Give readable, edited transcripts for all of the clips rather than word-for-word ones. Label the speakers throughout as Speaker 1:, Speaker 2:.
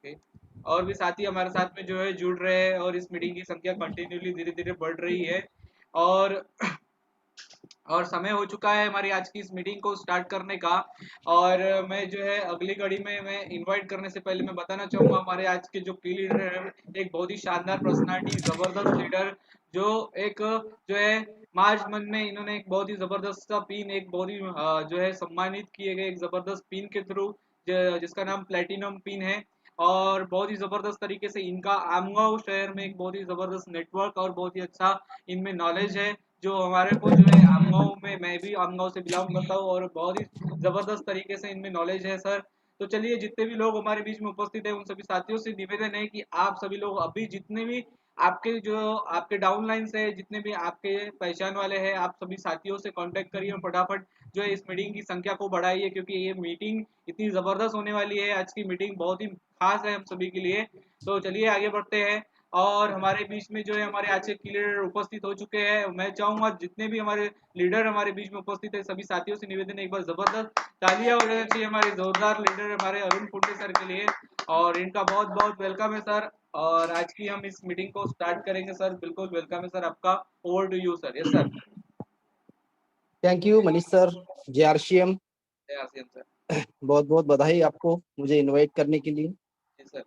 Speaker 1: Okay. और भी साथी हमारे साथ में जो है जुड़ रहे हैं और इस मीटिंग की संख्या कंटिन्यूली धीरे धीरे बढ़ रही है। और समय हो चुका है हमारी आज की इस मीटिंग को स्टार्ट करने का। और मैं जो है अगली कड़ी में मैं इनवाइट करने से पहले मैं बताना चाहूंगा हमारे आज के जो की लीडर है, एक बहुत ही शानदार पर्सनालिटी, जबरदस्त लीडर, जो एक जो है मार्च मंथ में इन्होंने एक बहुत ही जबरदस्त सा पिन, एक बहुत ही जो है सम्मानित किए गए एक जबरदस्त पिन के थ्रू, जिसका नाम प्लेटिनम पिन है। और बहुत ही जबरदस्त तरीके से इनका आमगांव शहर में एक बहुत ही जबरदस्त नेटवर्क और बहुत ही अच्छा इनमें नॉलेज है, जो हमारे को जो है आमगांव में, मैं भी आमगांव से बिलोंग करता हूँ और बहुत ही जबरदस्त तरीके से इनमें नॉलेज है सर। तो चलिए, जितने भी लोग हमारे बीच में उपस्थित है उन सभी साथियों से निवेदन है कि आप सभी लोग अभी जितने भी आपके जो आपके डाउन लाइन है, जितने भी आपके पहचान वाले हैं, आप सभी साथियों से कांटेक्ट करिए और फटाफट जो है इस मीटिंग की संख्या को बढ़ाइए, क्योंकि ये मीटिंग इतनी जबरदस्त होने वाली है। आज की मीटिंग बहुत ही खास है हम सभी के लिए। तो चलिए आगे बढ़ते हैं। और हमारे बीच में जो है हमारे आज के लीडर उपस्थित हो चुके हैं। मैं चाहूंगा जितने भी हमारे लीडर हमारे बीच में उपस्थित है सभी साथियों से निवेदन है, एक बार जबरदस्त तालियां हो जानी चाहिए हमारे जोरदार लीडर हमारे अरुण फुंडे सर के लिए। और इनका बहुत बहुत वेलकम है सर। और आज की हम इस मीटिंग को स्टार्ट करेंगे सर। बिल्कुल वेलकम है सर आपका। Over to you sir. Yes sir.
Speaker 2: Thank you Manish sir, जेआरसीएम।
Speaker 1: जय आसियम सर।
Speaker 2: बहुत बहुत बधाई आपको मुझे इनवाइट करने के लिए।
Speaker 1: जी सर।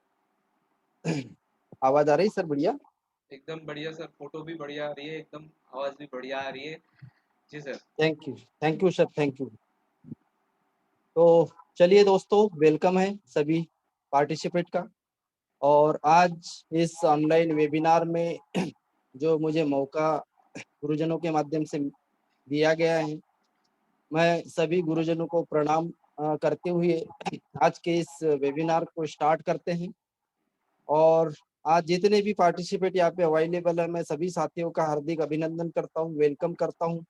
Speaker 2: आवाज आ रही सर? बढ़िया।
Speaker 1: एकदम बढ़िया सर, फोटो भी बढ़िया आ रही है, एकदम आवाज भी बढ़िया आ रही है। जी sir.
Speaker 2: Thank you sir, thank you. तो चलिए दोस्तों, वेलकम है सभी पार्टिसिपेट का। और आज इस ऑनलाइन वेबिनार में जो मुझे मौका गुरुजनों के माध्यम से दिया गया है, मैं सभी गुरुजनों को प्रणाम करते हुए आज के इस वेबिनार को स्टार्ट करते हैं। और आज जितने भी पार्टिसिपेट यहाँ पे अवेलेबल है, मैं सभी साथियों का हार्दिक अभिनंदन करता हूँ, वेलकम करता हूँ।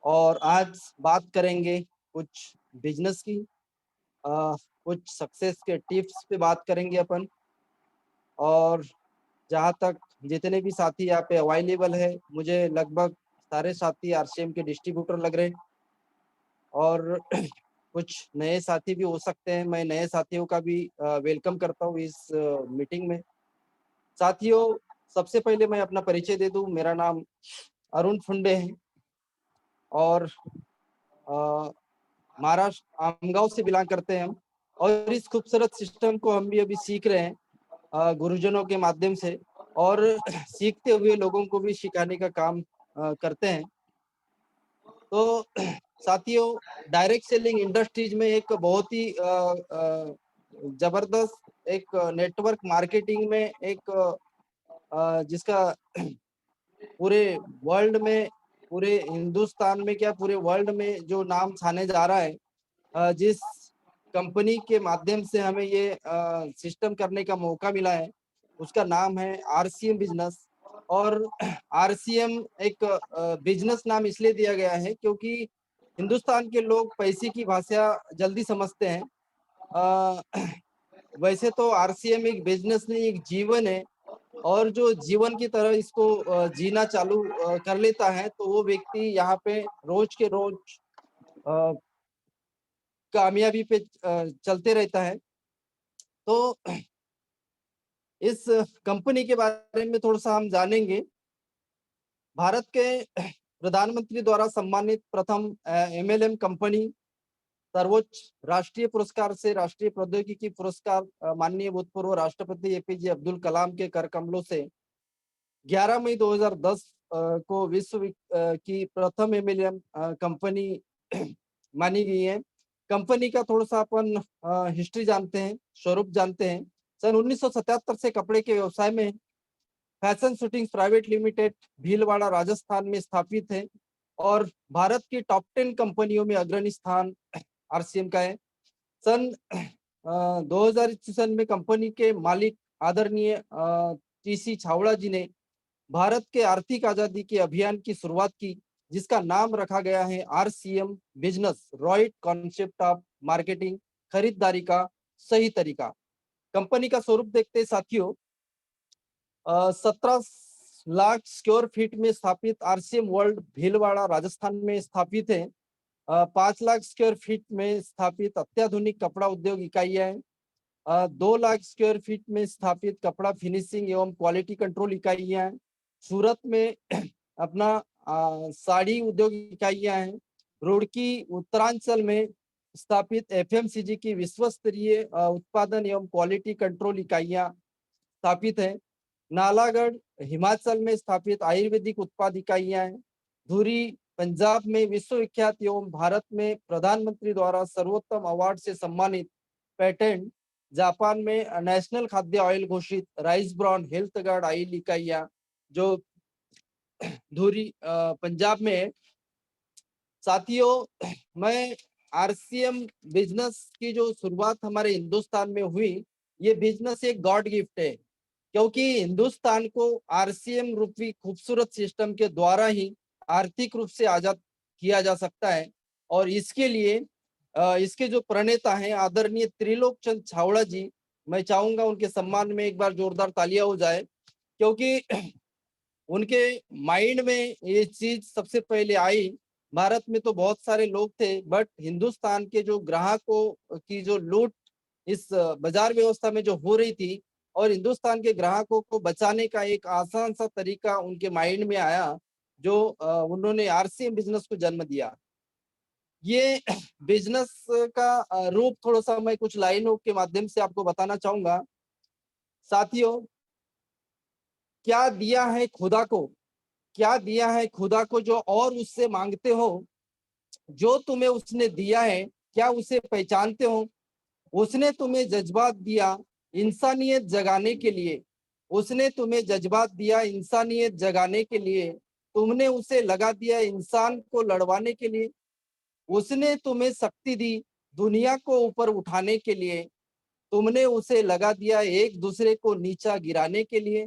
Speaker 2: और आज बात करेंगे कुछ बिजनेस की, कुछ सक्सेस के टिप्स पे बात करेंगे अपन। और जहाँ तक जितने भी साथी यहाँ पे अवेलेबल है, मुझे लगभग सारे साथी आरसीएम के डिस्ट्रीब्यूटर लग रहे हैं। और कुछ नए साथी भी हो सकते हैं। मैं नए साथियों का भी वेलकम करता हूँ इस मीटिंग में। साथियों, सबसे पहले मैं अपना परिचय दे दूं। मेरा नाम अरुण फुंडे है और महाराष्ट्र आमगांव से बिलोंग करते हैं हम। और इस खूबसूरत सिस्टम को हम भी अभी सीख रहे हैं गुरुजनों के माध्यम से, और सीखते हुए लोगों को भी सिखाने का काम करते हैं। तो साथियों, डायरेक्ट सेलिंग इंडस्ट्रीज में एक बहुत ही जबरदस्त एक नेटवर्क मार्केटिंग में एक जिसका पूरे वर्ल्ड में, पूरे हिंदुस्तान में क्या पूरे वर्ल्ड में जो नाम छाने जा रहा है, जिस कंपनी के माध्यम से हमें ये सिस्टम करने का मौका मिला है, उसका नाम है आरसीएम बिजनेस। और आरसीएम एक बिजनेस नाम इसलिए दिया गया है क्योंकि हिंदुस्तान के लोग पैसे की भाषा जल्दी समझते हैं। अ, वैसे तो आरसीएम एक बिजनेस नहीं, एक जीवन है। और जो जीवन की तरह इसको जीना चालू कर लेता है, तो वो व्यक्ति यहाँ पे रोज के रोज अ, कामयाबी पे चलते रहता है। तो इस कंपनी के बारे में थोड़ा सा हम जानेंगे। भारत के प्रधानमंत्री द्वारा सम्मानित प्रथम एमएलएम कंपनी, सर्वोच्च राष्ट्रीय पुरस्कार से राष्ट्रीय प्रौद्योगिकी पुरस्कार माननीय भूतपूर्व राष्ट्रपति एपीजे अब्दुल कलाम के कर कमलों से 11 मई 2010 को विश्व की प्रथम एमएलएम कंपनी मानी गई है। कंपनी का थोड़ा सा अपन हिस्ट्री जानते हैं, स्वरूप जानते हैं। सन 1977 से कपड़े के व्यवसाय में fashion shooting private limited Bhilwara Rajasthan में स्थापित है और भारत की टॉप 10 कंपनियों में अग्रणी स्थान आरसीएम का है। सन 2000 ईस्वी में कंपनी के मालिक आदरणीय टीसी छावड़ा जी ने भारत के आर्थिक आजादी के अभियान की शुरुआत की, जिसका नाम रखा गया है RCM business, right concept of marketing, खरीदारी का सही तरीका। कंपनी का स्वरूप देखते हैं साथियों। 17 लाख स्क्वायर फीट में स्थापित आरसीएम वर्ल्ड भीलवाड़ा राजस्थान में स्थापित है। 5 लाख स्क्वायर फीट में स्थापित अत्याधुनिक कपड़ा उद्योग इकाइयां हैं। 2 लाख स्क्वायर फीट में स्थापित कपड़ा फिनिशिंग एवं क्वालिटी कंट्रोल इकाइयां हैं। सूरत में अपना साड़ी उद्योग इकाइयां हैं। रुड़की उत्तरांचल में स्थापित एफएमसीजी की विश्व स्तरीय उत्पादन एवं क्वालिटी कंट्रोल इकाइयां स्थापित है। नालागढ़ हिमाचल में स्थापित आयुर्वेदिक उत्पाद इकाइयां हैं। धुरी पंजाब में विश्वविख्यात एवं भारत में प्रधानमंत्री द्वारा सर्वोत्तम अवार्ड से सम्मानित पेटेंट। जापान में नेशनल खाद्य ऑयल घोषित rice brand health guard oil इकाइयां जो धुरी पंजाब में है। साथियों, मैं आरसीएम बिजनेस की जो शुरुआत हमारे हिंदुस्तान में हुई, ये बिजनेस एक गॉड गिफ्ट है, क्योंकि हिंदुस्तान को आरसीएम रूपी खूबसूरत सिस्टम के द्वारा ही आर्थिक रूप से आजाद किया जा सकता है। और इसके लिए इसके जो प्रणेता हैं आदरणीय त्रिलोक चंद छावड़ा जी, मैं चाहूंगा उनके सम्मान में एक बार जोरदार तालियां हो जाए, क्योंकि उनके माइंड में ये चीज सबसे पहले आई। भारत में तो बहुत सारे लोग थे, बट हिंदुस्तान के जो ग्राहकों की जो लूट इस बाजार व्यवस्था में जो हो रही थी, और हिंदुस्तान के ग्राहकों को बचाने का एक आसान सा तरीका उनके माइंड में आया, जो उन्होंने आरसीएम बिजनेस को जन्म दिया। ये बिजनेस का रूप थोड़ा सा मैं कुछ लाइनों के माध्यम से आपको बताना चाहूंगा। साथियों, क्या दिया है खुदा को, क्या दिया है खुदा को जो और उससे मांगते हो, जो तुम्हें उसने दिया है क्या उसे पहचानते हो? उसने तुम्हें जज्बात दिया इंसानियत जगाने के लिए, उसने तुम्हें जज्बात दिया इंसानियत जगाने के लिए, तुमने उसे लगा दिया इंसान को लड़वाने के लिए। उसने तुम्हें शक्ति दी दुनिया को ऊपर उठाने के लिए, तुमने उसे लगा दिया एक दूसरे को नीचा गिराने के लिए।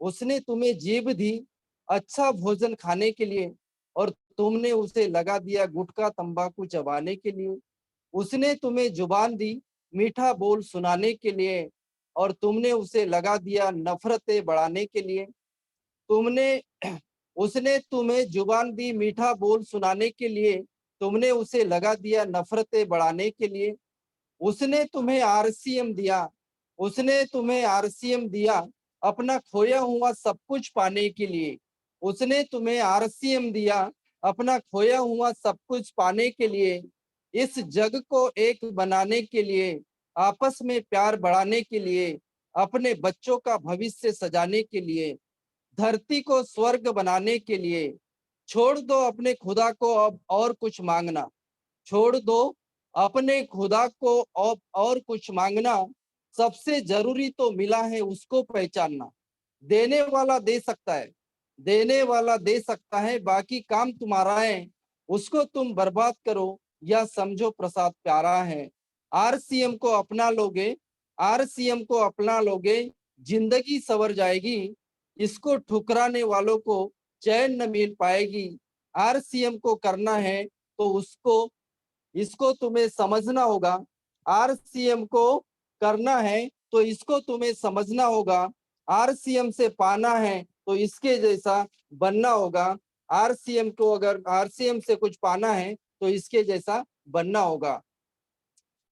Speaker 2: उसने तुम्हें जीभ दी अच्छा भोजन खाने के लिए, और तुमने उसे लगा दिया गुटखा तंबाकू चबाने के लिए। उसने तुम्हें जुबान दी मीठा बोल सुनाने के लिए, और तुमने उसे लगा दिया नफरतें बढ़ाने के लिए। तुमने उसने तुम्हें जुबान दी मीठा बोल सुनाने के लिए, तुमने उसे लगा दिया नफरतें बढ़ाने के लिए। उसने तुम्हें आरसीएम दिया, उसने तुम्हें आरसीएम दिया अपना खोया हुआ सब कुछ पाने के लिए। उसने तुम्हें आरसीएम दिया अपना खोया हुआ सब कुछ पाने के लिए, इस जग को एक बनाने के लिए, आपस में प्यार बढ़ाने के लिए, अपने बच्चों का भविष्य सजाने के लिए, धरती को स्वर्ग बनाने के लिए। छोड़ दो अपने खुदा को अब और कुछ मांगना, छोड़ दो अपने खुदा को अब और कुछ मांगना। सबसे जरूरी तो मिला है उसको पहचानना। देने वाला दे सकता है, देने वाला दे सकता है, बाकी काम तुम्हारा है। उसको तुम बर्बाद करो या समझो प्रसाद प्यारा है। आरसीएम को अपना लोगे, आरसीएम को अपना लोगे, जिंदगी सवर जाएगी। इसको ठुकराने वालों को चैन न मिल पाएगी। आरसीएम को करना है तो उसको इसको तुम्हें समझना होगा। आरसीएम को करना है तो इसको तुम्हें समझना होगा। आरसीएम से पाना है तो इसके जैसा बनना होगा। आरसीएम को अगर आरसीएम से कुछ पाना है तो इसके जैसा बनना होगा।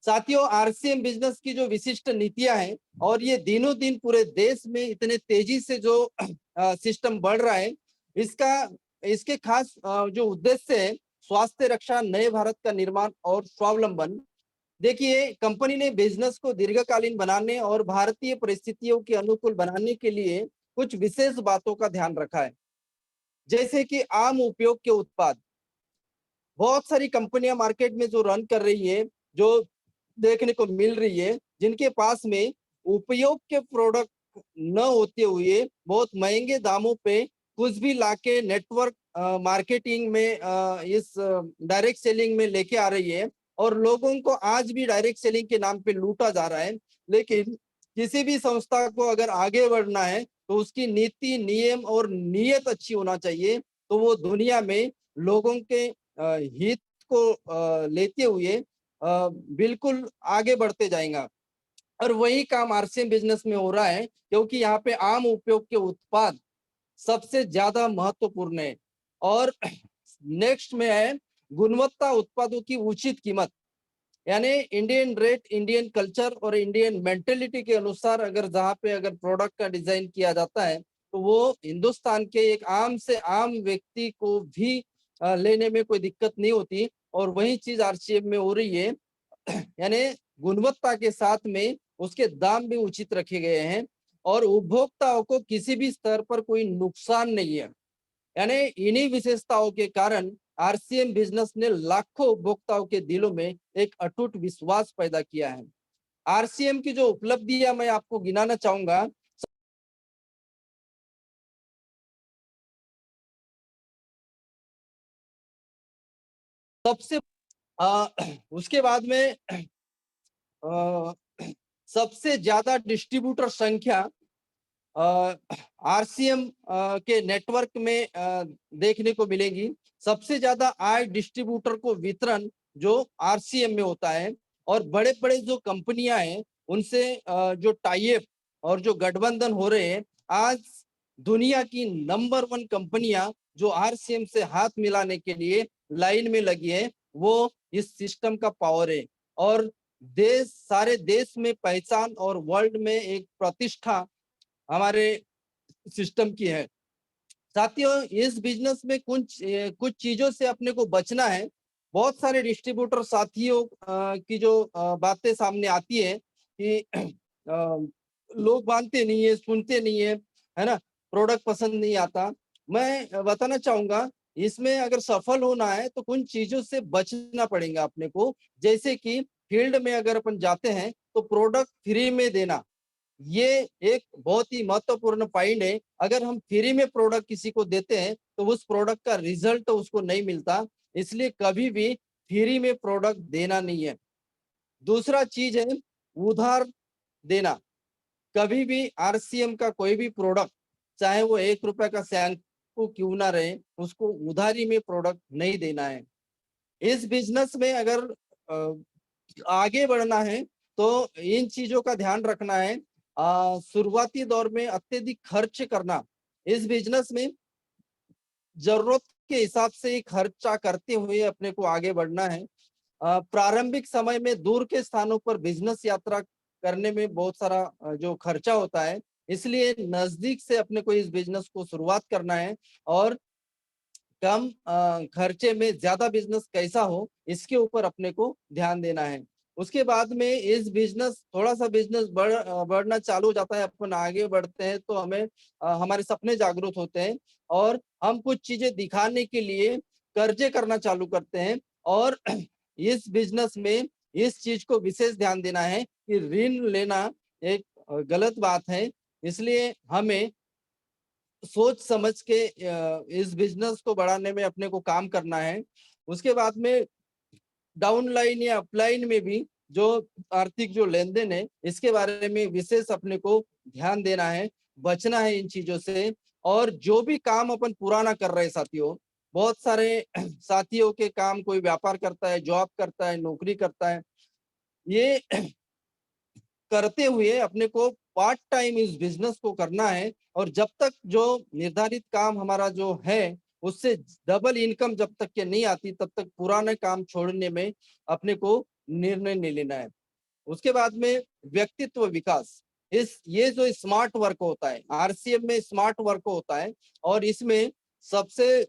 Speaker 2: साथियों, आरसीएम बिजनेस की जो विशिष्ट नीतियां हैं, और ये दिनों दिन पूरे देश में इतने तेजी से जो सिस्टम बढ़ रहा है, इसका इसके खास जो उद्देश्य है स्वास्थ्य रक्षा, नए भारत का निर्माण और स्वावलंबन। देखिए, कंपनी ने बिजनेस को दीर्घकालीन बनाने और भारतीय परिस्थितियों के अनुकूल बनाने के लिए कुछ विशेष बातों का ध्यान रखा है, जैसे कि आम उपयोग के उत्पाद। बहुत सारी कंपनियां मार्केट में जो रन कर रही है, जो देखने को मिल रही है, जिनके पास में उपयोग के प्रोडक्ट न होते हुए बहुत महंगे दामों पे कुछ भी लाके नेटवर्क मार्केटिंग में इस डायरेक्ट सेलिंग में लेके आ रही है, और लोगों को आज भी डायरेक्ट सेलिंग के नाम पे लूटा जा रहा है। लेकिन किसी भी संस्था को अगर आगे बढ़ना है तो उसकी नीति, नियम और नीयत अच्छी होना चाहिए, तो वो दुनिया में लोगों के हित को लेते हुए बिल्कुल आगे बढ़ते जाएगा। और वही काम आरसीएम बिजनेस में हो रहा है, क्योंकि यहाँ पे आम उपयोग के उत्पाद सबसे ज्यादा महत्वपूर्ण है। और नेक्स्ट में है गुणवत्ता उत्पादों की उचित कीमत। यानी इंडियन रेट, इंडियन कल्चर और इंडियन मेंटेलिटी के अनुसार अगर जहाँ पे अगर प्रोडक्ट का डिजाइन किया जाता है तो वो हिंदुस्तान के एक आम से आम व्यक्ति को भी लेने में कोई दिक्कत नहीं होती। और वही चीज आरसीएम में हो रही है। यानी गुणवत्ता के साथ में उसके दाम भी उचित रखे गए हैं और उपभोक्ताओं को किसी भी स्तर पर कोई नुकसान नहीं है। यानी इन्हीं विशेषताओं के कारण आरसीएम बिजनेस ने लाखों उपभोक्ताओं के दिलों में एक अटूट विश्वास पैदा किया है। आरसीएम की जो उपलब्धियां मैं आपको गिनाना चाहूंगा। सबसे उसके बाद में अ, सबसे ज्यादा डिस्ट्रीब्यूटर संख्या आरसीएम के नेटवर्क में देखने को मिलेगी। सबसे ज्यादा आय डिस्ट्रीब्यूटर को वितरण जो आरसीएम में होता है और बड़े बड़े जो कंपनियां हैं उनसे जो टाई अप और जो गठबंधन हो रहे हैं, आज दुनिया की नंबर 1 कंपनियां जो आरसीएम से हाथ मिलाने के लिए लाइन में लगी है, वो इस सिस्टम का पावर है और देश, सारे देश में पहचान और वर्ल्ड में एक प्रतिष्ठा हमारे सिस्टम की है। साथियों, इस बिजनेस में कुछ चीजों से अपने को बचना है। बहुत सारे डिस्ट्रीब्यूटर साथियों की जो बातें सामने आती है कि लोग मानते नहीं है, सुनते नहीं है ना, प्रोडक्ट पसंद नहीं आता। मैं बताना चाहूंगा, इसमें अगर सफल होना है तो कुछ चीजों से बचना पड़ेगा अपने को। जैसे कि फील्ड में अगर अपन जाते हैं तो प्रोडक्ट फ्री में देना, ये एक बहुत ही महत्वपूर्ण पॉइंट है। अगर हम फ्री में प्रोडक्ट किसी को देते हैं तो उस प्रोडक्ट का रिजल्ट तो उसको नहीं मिलता, इसलिए कभी भी फ्री में प्रोडक्ट देना नहीं है। दूसरा चीज है उधार देना। कभी भी आरसीएम का कोई भी प्रोडक्ट, चाहे वो 1 रुपए का शैम्पू क्यों ना रहे, उसको उधारी में प्रोडक्ट नहीं देना है। इस बिजनेस में अगर आगे बढ़ना है तो इन चीजों का ध्यान रखना है। शुरुआती दौर में अत्यधिक खर्च करना, इस बिजनेस में जरूरत के हिसाब से ही खर्चा करते हुए अपने को आगे बढ़ना है। प्रारंभिक समय में दूर के स्थानों पर बिजनेस यात्रा करने में बहुत सारा जो खर्चा होता है, इसलिए नजदीक से अपने को इस बिजनेस को शुरुआत करना है और कम खर्चे में ज्यादा बिजनेस कैसा हो, इसके ऊपर अपने को ध्यान देना है। उसके बाद में इस बिजनेस, थोड़ा सा बिजनेस बढ़ना चालू हो जाता है, अपन आगे बढ़ते हैं तो हमें हमारे सपने जागरूक होते हैं और हम कुछ चीजें दिखाने के लिए कर्जे करना चालू करते हैं। और इस बिजनेस में इस चीज को विशेष ध्यान देना है कि ऋण लेना एक गलत बात है। इसलिए हमें सोच समझ के इस बिजनेस को बढ़ाने में अपने को काम करना है। उसके बाद में डाउनलाइन या अपलाइन में भी जो आर्थिक जो लेन देन है, इसके बारे में विशेष अपने को ध्यान देना है, बचना है इन चीजों से। और जो भी काम अपन पुराना कर रहे हैं साथियों, बहुत सारे साथियों के काम, कोई व्यापार करता है, जॉब करता है, नौकरी करता है, ये करते हुए अपने को पार्ट टाइम इस बिजनेस को करना है। और जब तक जो निर्धारित काम हमारा जो है उससे डबल इनकम जब तक के नहीं आती, तब तक पुराने काम छोड़ने में अपने को निर्णय नहीं लेना है। उसके बाद में व्यक्तित्व विकास, इस ये जो स्मार्ट वर्क होता है, आरसीएम में स्मार्ट वर्क होता है और इसमें सबसे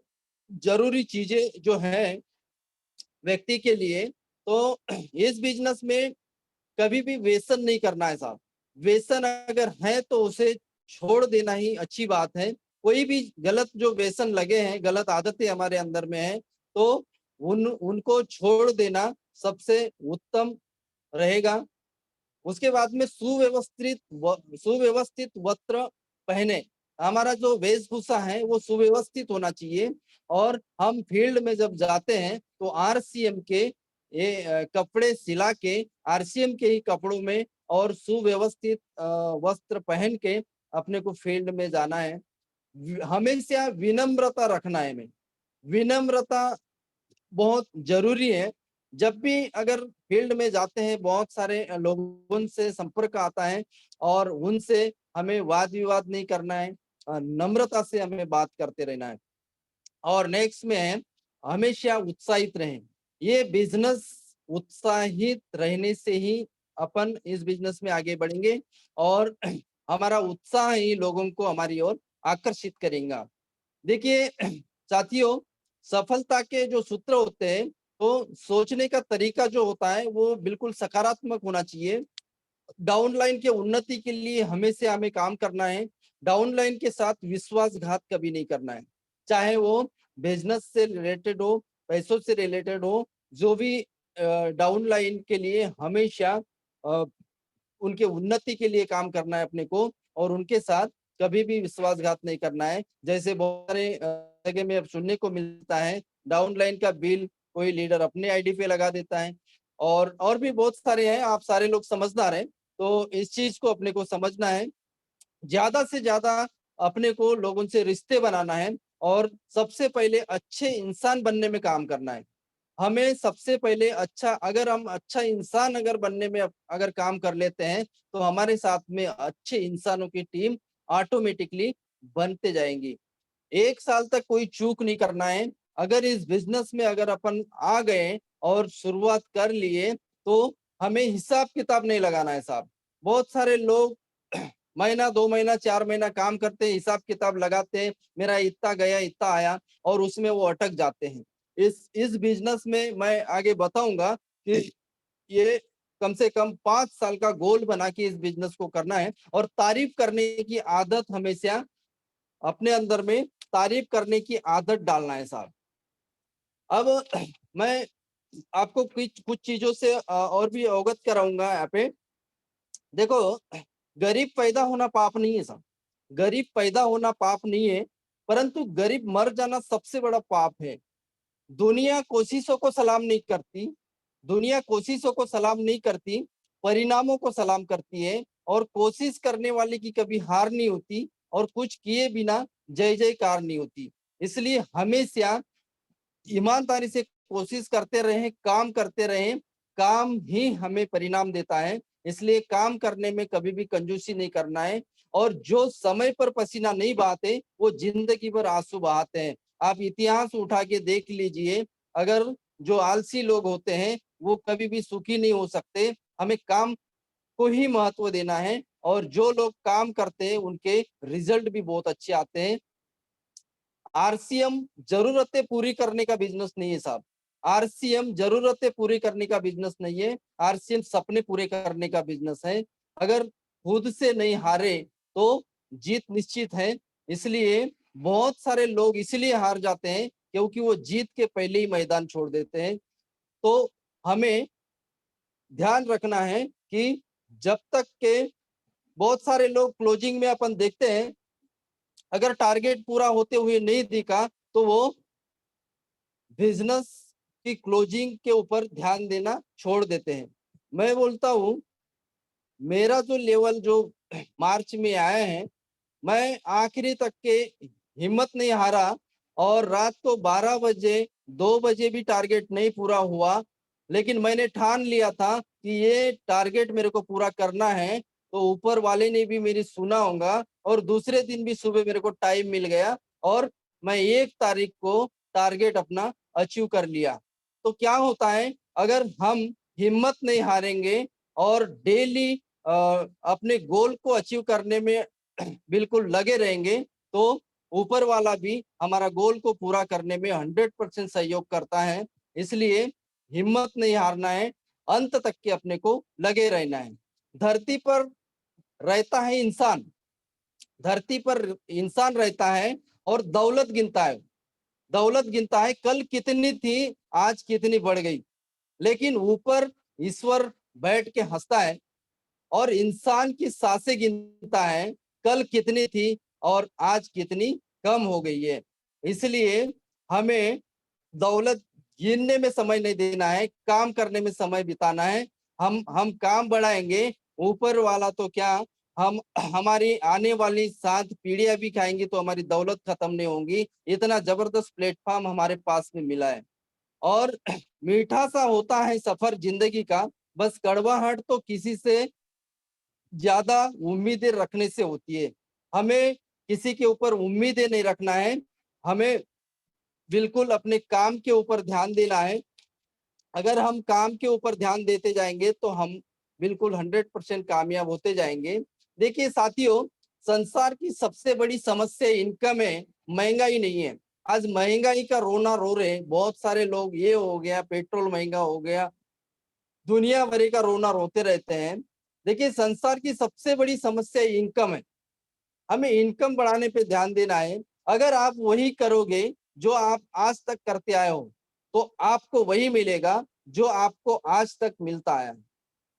Speaker 2: जरूरी चीजें जो है व्यक्ति के लिए, तो इस बिजनेस में कभी भी व्यसन नहीं करना है साहब। व्यसन अगर है तो उसे छोड़ देना ही अच्छी बात है। कोई भी गलत जो व्यसन लगे हैं, गलत आदतें हमारे अंदर में है, तो उनको छोड़ देना सबसे उत्तम रहेगा। उसके बाद में सुव्यवस्थित वस्त्र पहने। हमारा जो वेशभूषा है वो सुव्यवस्थित होना चाहिए। और हम फील्ड में जब जाते हैं तो आरसीएम के ये कपड़े सिला के, आरसीएम के ही कपड़ों में और सुव्यवस्थित वस्त्र पहन के अपने को फील्ड में जाना है। हमेशा विनम्रता रखना है। हमें विनम्रता बहुत जरूरी है। जब भी अगर फील्ड में जाते हैं, बहुत सारे लोगों से संपर्क आता है और उनसे हमें वाद विवाद नहीं करना है, नम्रता से हमें बात करते रहना है। और नेक्स्ट में है हमेशा उत्साहित रहें। ये बिजनेस उत्साहित रहने से ही अपन इस बिजनेस में आगे बढ़ेंगे और हमारा उत्साह ही लोगों को हमारी ओर आकर्षित करेगा। देखिए साथियों, सफलता के जो सूत्र होते हैं, तो सोचने का तरीका जो होता है वो बिल्कुल सकारात्मक होना चाहिए। डाउनलाइन के उन्नति के लिए हमेशा हमें काम करना है। डाउनलाइन के साथ विश्वासघात कभी नहीं करना है, चाहे वो बिजनेस से रिलेटेड हो, पैसों से रिलेटेड हो। जो भी डाउनलाइन के लिए हमेशा अ, उनके उन्नति के लिए काम करना है अपने को, और उनके साथ कभी भी विश्वासघात नहीं करना है। जैसे बहुत सारे जगह में अब सुनने को मिलता है, डाउनलाइन का बिल कोई लीडर अपने आईडी पे लगा देता है, और भी बहुत सारे हैं। आप सारे लोग समझदार हैं, तो इस चीज को अपने को समझना है। ज्यादा से ज्यादा अपने को लोगों से रिश्ते बनाना है, और सबसे पहले अच्छे इंसान बनने में काम करना है। हमें सबसे पहले अगर हम अच्छा इंसान अगर बनने में अगर काम कर लेते हैं, तो हमारे साथ में अच्छे इंसानों की टीम ऑटोमेटिकली बनते जाएंगी। 1 साल तक कोई चूक नहीं करना है। अगर इस बिजनेस में अगर अपन आ गए और शुरुआत कर लिए, तो हमें हिसाब किताब नहीं लगाना है साहब। बहुत सारे लोग महीना 2 महीना 4 महीना काम करते हैं, हिसाब किताब लगाते हैं, मेरा इतना गया इतना आया, और उसमें वो अटक जाते हैं। इस बिजनेस में मैं आगे बताऊंगा कि ये कम से कम 5 साल का गोल बना के इस बिजनेस को करना है, और तारीफ करने की आदत हमेशा अपने अंदर में, तारीफ करने की आदत डालना है साहब। अब मैं आपको कुछ कुछ चीजों से और भी अवगत कराऊंगा यहाँ पे। देखो, गरीब पैदा होना पाप नहीं है साहब, गरीब पैदा होना पाप नहीं है, परंतु गरीब मर जाना सबसे बड़ा पाप है। दुनिया कोशिशों को सलाम नहीं करती, दुनिया कोशिशों को सलाम नहीं करती, परिणामों को सलाम करती है। और कोशिश करने वाले की कभी हार नहीं होती, और कुछ किए बिना जय जयकार नहीं होती। इसलिए हमेशा ईमानदारी से कोशिश करते रहें, काम करते रहें, काम ही हमें परिणाम देता है। इसलिए काम करने में कभी भी कंजूसी नहीं करना है। और जो समय पर पसीना नहीं बहाते, वो जिंदगी भर आंसू बहाते हैं। आप इतिहास उठा के देख लीजिए, अगर जो आलसी लोग होते हैं वो कभी भी सुखी नहीं हो सकते। हमें काम को ही महत्व देना है, और जो लोग काम करते हैं उनके रिजल्ट भी बहुत अच्छे आते हैं। आरसीएम जरूरतें पूरी करने का बिजनेस नहीं है साहब। आरसीएम जरूरतें पूरी करने का बिजनेस नहीं है, आरसीएम सपने पूरे करने का बिजनेस है। अगर खुद से नहीं हारे तो जीत निश्चित है। इसलिए बहुत सारे लोग इसलिए हार जाते हैं क्योंकि वो जीत के पहले ही मैदान छोड़ देते हैं। तो हमें ध्यान रखना है कि जब तक के, बहुत सारे लोग क्लोजिंग में अपन देखते हैं, अगर टारगेट पूरा होते हुए नहीं दिखा तो वो बिजनेस की क्लोजिंग के ऊपर ध्यान देना छोड़ देते हैं। मैं बोलता हूँ, मेरा जो लेवल जो मार्च में आया है, मैं आखिरी तक के हिम्मत नहीं हारा, और रात को 12 बजे 2 बजे भी टारगेट नहीं पूरा हुआ, लेकिन मैंने ठान लिया था कि ये टारगेट मेरे को पूरा करना है। तो ऊपर वाले ने भी मेरी सुना होगा, और दूसरे दिन भी सुबह मेरे को टाइम मिल गया, और मैं 1 तारीख को टारगेट अपना अचीव कर लिया। तो क्या होता है, अगर हम हिम्मत नहीं हारेंगे और डेली अपने गोल को अचीव करने में बिल्कुल लगे रहेंगे, तो ऊपर वाला भी हमारा गोल को पूरा करने में 100% सहयोग करता है। इसलिए हिम्मत नहीं हारना है, अंत तक के अपने को लगे रहना है। धरती पर रहता है इंसान, धरती पर इंसान रहता है और दौलत गिनता है। दौलत गिनता है, कल कितनी थी आज कितनी बढ़ गई, लेकिन ऊपर ईश्वर बैठ के हंसता है, और इंसान की सांसें गिनता है, कल कितनी थी और आज कितनी कम हो गई है। इसलिए हमें दौलत गिनने में समय नहीं देना है, काम करने में समय बिताना है। हम काम बढ़ाएंगे, ऊपर वाला तो क्या, हम हमारी आने वाली 7 पीढ़ियां भी खाएंगी तो हमारी दौलत खत्म नहीं होगी। इतना जबरदस्त प्लेटफॉर्म हमारे पास में मिला है। और मीठा सा होता है सफर जिंदगी का, बस कड़वाहट तो किसी से ज्यादा उम्मीदें रखने से होती है। हमें किसी के ऊपर उम्मीदें नहीं रखना है, हमें बिल्कुल अपने काम के ऊपर ध्यान देना है। अगर हम काम के ऊपर ध्यान देते जाएंगे तो हम बिल्कुल 100% कामयाब होते जाएंगे। देखिए साथियों, संसार की सबसे बड़ी समस्या इनकम है, महंगाई नहीं है। आज महंगाई का रोना रो रहे हैं बहुत सारे लोग, ये हो गया, पेट्रोल महंगा हो गया, दुनिया भर का रोना रोते रहते हैं। देखिए संसार की सबसे बड़ी समस्या इनकम है, हमें इनकम बढ़ाने पे ध्यान देना है। अगर आप वही करोगे जो आप आज तक करते आए हो, तो आपको वही मिलेगा जो आपको आज तक मिलता आया है।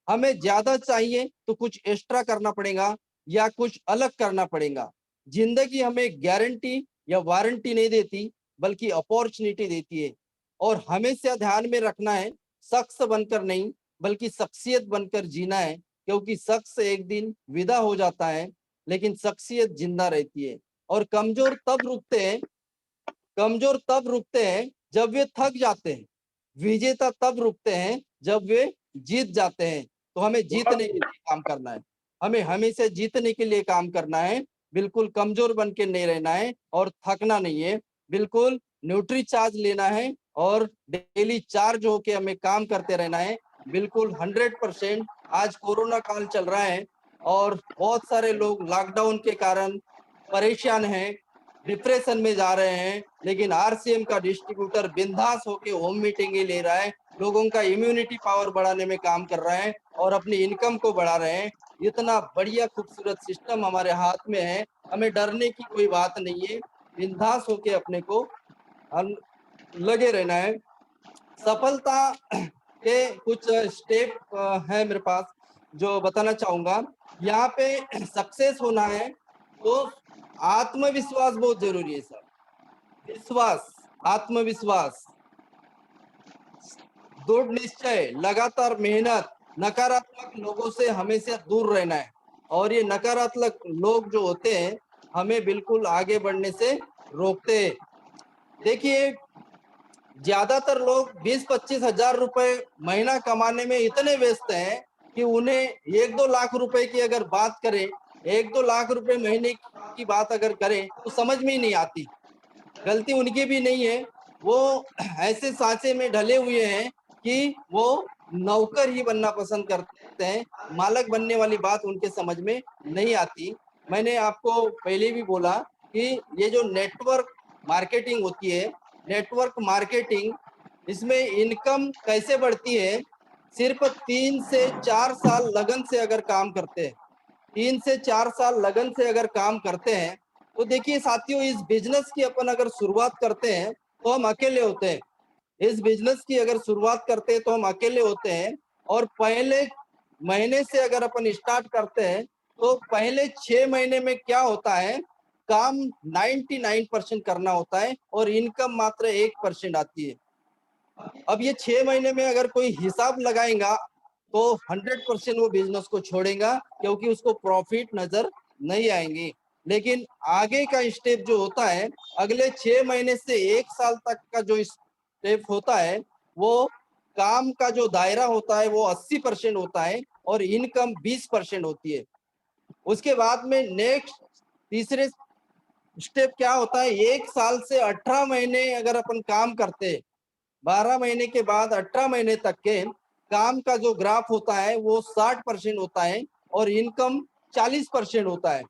Speaker 2: हमें ज्यादा चाहिए तो कुछ एक्स्ट्रा करना पड़ेगा या कुछ अलग करना पड़ेगा। जिंदगी हमें गारंटी या वारंटी नहीं देती, बल्कि अपॉर्चुनिटी देती है। और हमेशा ध्यान में रखना है, शख्स बनकर नहीं बल्कि शख्सियत बनकर जीना है, क्योंकि शख्स एक दिन विदा हो जाता है लेकिन शख्सियत जिंदा रहती है। और कमजोर तब रुकते हैं जब वे थक जाते हैं, विजेता तब रुकते हैं जब वे जीत जाते हैं। तो हमें जीतने के लिए काम करना है, हमें हमेशा जीतने के लिए काम करना है। बिल्कुल कमजोर बन के नहीं रहना है और थकना नहीं है। बिल्कुल न्यूट्री चार्ज लेना है और डेली चार्ज होके हमें काम करते रहना है। बिल्कुल 100%। आज कोरोना काल चल रहा है और बहुत सारे लोग लॉकडाउन के कारण परेशान हैं, डिप्रेशन में जा रहे हैं, लेकिन आरसीएम का डिस्ट्रीब्यूटर बिंदास होके होम मीटिंग ले रहा है, लोगों का इम्यूनिटी पावर बढ़ाने में काम कर रहा है और अपनी इनकम को बढ़ा रहे हैं। इतना बढ़िया खूबसूरत सिस्टम हमारे हाथ में है, हमें डरने की कोई बात नहीं है। बिंदास होके अपने को लगे रहना है। सफलता के कुछ स्टेप है मेरे पास जो बताना चाहूंगा। यहाँ पे सक्सेस होना है तो आत्मविश्वास बहुत जरूरी है सर। विश्वास, आत्मविश्वास, दृढ़ निश्चय, लगातार मेहनत, नकारात्मक लोगों से हमेशा दूर रहना है। और ये नकारात्मक लोग जो होते हैं हमें बिल्कुल आगे बढ़ने से रोकते हैं। देखिए ज्यादातर लोग 20-25 हजार रुपए महीना कमाने में इतने व्यस्त हैं कि उन्हें 1-2 लाख रुपए की अगर बात करें, 1-2 लाख रुपए महीने की बात अगर करें तो समझ में ही नहीं आती। गलती उनकी भी नहीं है, वो ऐसे सांचे में ढले हुए हैं कि वो नौकर ही बनना पसंद करते हैं, मालिक बनने वाली बात उनके समझ में नहीं आती। मैंने आपको पहले भी बोला कि ये जो नेटवर्क मार्केटिंग होती है, नेटवर्क मार्केटिंग, इसमें इनकम कैसे बढ़ती है? सिर्फ 3 से 4 साल लगन से अगर काम करते हैं, 3 से 4 साल लगन से अगर काम करते हैं, तो देखिए साथियों, इस बिजनेस की अपन अगर शुरुआत करते हैं तो हम अकेले होते हैं। इस बिजनेस की अगर शुरुआत करते हैं तो हम अकेले होते हैं। और पहले महीने से अगर अपन स्टार्ट करते हैं तो पहले 6 महीने में क्या होता है, काम 99% करना होता है और इनकम मात्र 1% आती है। अब ये 6 महीने में अगर कोई हिसाब लगाएगा तो 100% वो बिजनेस को छोड़ेगा, क्योंकि उसको प्रॉफिट नजर नहीं आएंगे। लेकिन आगे का स्टेप जो होता है, अगले 6 महीने से 1 साल तक का जो स्टेप होता है, वो काम का जो दायरा होता है वो 80% होता है और इनकम 20% होती है। उसके बाद में नेक्स्ट तीसरे स्टेप क्या होता है, 1 साल से 18 महीने अगर अपन काम करते हैं, 12 महीने के बाद 18 महीने तक के काम का जो ग्राफ होता है वो 60% होता है और इनकम 40% होता है।